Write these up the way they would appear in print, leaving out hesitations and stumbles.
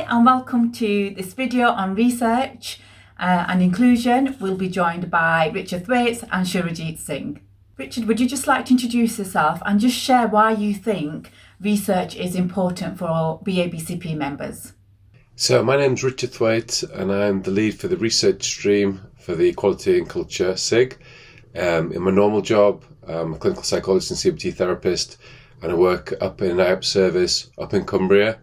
Hi and welcome to this video on research and inclusion. We'll be joined by Richard Thwaites and Surajit Singh. Richard, would you just like to introduce yourself and just share why you think research is important for all BABCP members? So my name's Richard Thwaites and I'm the lead for the research stream for the Equality and Culture SIG. In my normal job, I'm a clinical psychologist and CBT therapist, and I work up in an IAP service up in Cumbria,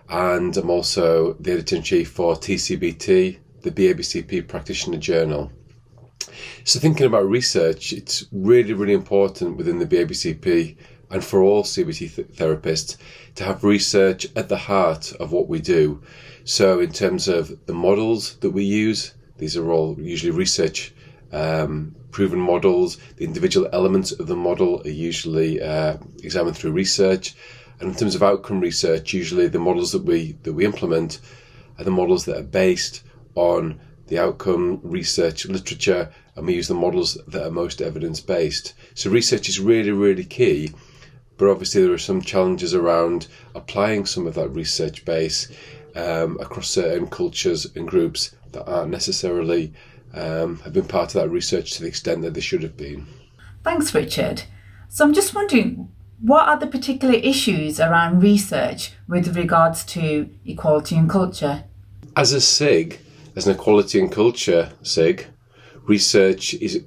and I'm also the editor-in-chief for TCBT, the BABCP Practitioner Journal. So thinking about research, it's really, really important within the BABCP and for all CBT therapists to have research at the heart of what we do. So in terms of the models that we use, these are all usually research proven models. The individual elements of the model are usually examined through research. And in terms of outcome research, usually the models that we implement are the models that are based on the outcome research literature, and we use the models that are most evidence-based. So research is really, really key, but obviously there are some challenges around applying some of that research base across certain cultures and groups that aren't necessarily have been part of that research to the extent that they should have been. Thanks, Richard. So I'm just wondering, what are the particular issues around research with regards to equality and culture? As a SIG, as an equality and culture SIG, research is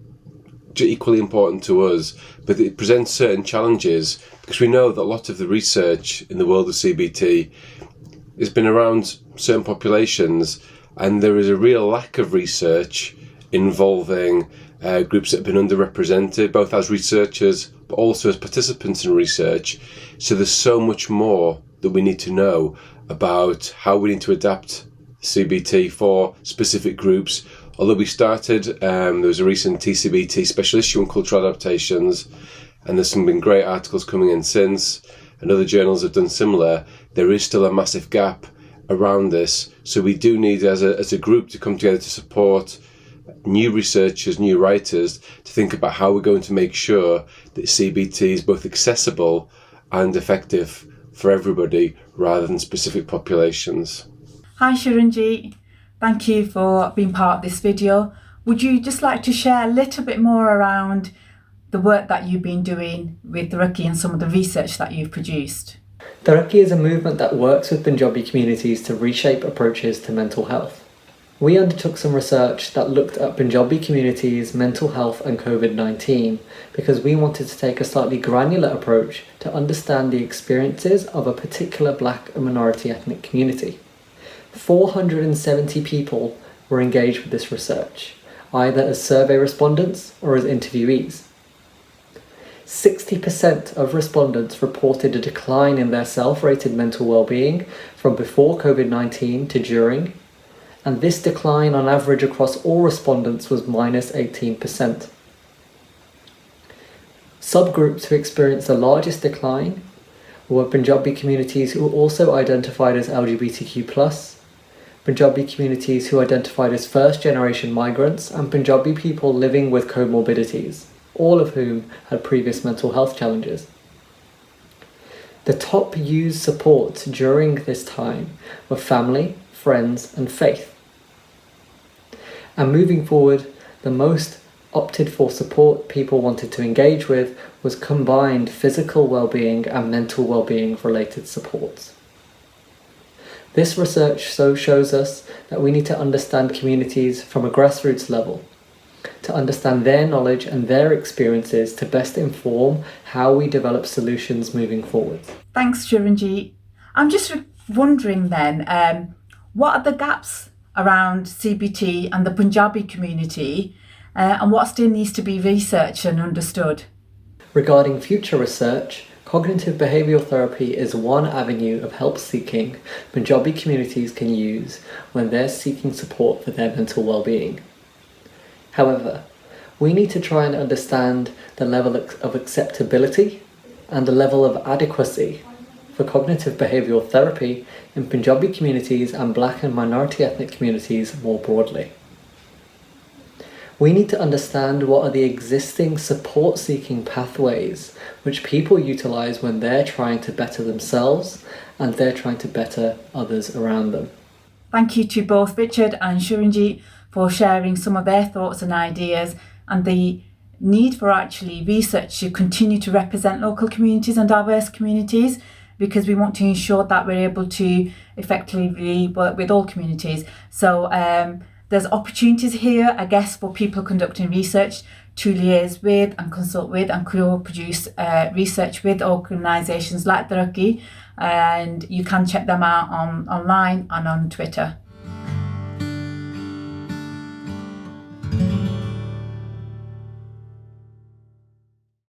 equally important to us, but it presents certain challenges because we know that a lot of the research in the world of CBT has been around certain populations, and there is a real lack of research involving groups that have been underrepresented, both as researchers but also as participants in research. So there's so much more that we need to know about how we need to adapt CBT for specific groups. Although we started, there was a recent TCBT special issue on cultural adaptations, and there's been great articles coming in since, and other journals have done similar. There is still a massive gap around this, so we do need as a group to come together to support new researchers, new writers, to think about how we're going to make sure that CBT is both accessible and effective for everybody rather than specific populations. Hi Surajit, thank you for being part of this video. Would you just like to share a little bit more around the work that you've been doing with Taraqi and some of the research that you've produced? Taraqi is a movement that works with Punjabi communities to reshape approaches to mental health. We undertook some research that looked at Punjabi communities' mental health and COVID-19 because we wanted to take a slightly granular approach to understand the experiences of a particular black and minority ethnic community. 470 people were engaged with this research, either as survey respondents or as interviewees. 60% of respondents reported a decline in their self-rated mental well-being from before COVID-19 to during, and this decline on average across all respondents was minus 18%. Subgroups who experienced the largest decline were Punjabi communities who also identified as LGBTQ+, Punjabi communities who identified as first-generation migrants, and Punjabi people living with comorbidities, all of whom had previous mental health challenges. The top used supports during this time were family, friends, and faith. And moving forward, the most opted for support people wanted to engage with was combined physical well-being and mental well-being related supports. This research shows us that we need to understand communities from a grassroots level, to understand their knowledge and their experiences to best inform how we develop solutions moving forward. Thanks, Surajit. I'm just wondering then, what are the gaps around CBT and the Punjabi community, and what still needs to be researched and understood? Regarding future research, cognitive behavioural therapy is one avenue of help seeking Punjabi communities can use when they're seeking support for their mental well-being. However, we need to try and understand the level of acceptability and the level of adequacy for cognitive behavioural therapy in Punjabi communities and black and minority ethnic communities more broadly. We need to understand what are the existing support-seeking pathways which people utilise when they're trying to better themselves and they're trying to better others around them. Thank you to both Richard and Shuranjit for sharing some of their thoughts and ideas, and the need for actually research to continue to represent local communities and diverse communities, because we want to ensure that we're able to effectively work with all communities. So there's opportunities here, I guess, for people conducting research to liaise with and consult with and co-produce research with organisations like the Rugby, and you can check them out online and on Twitter.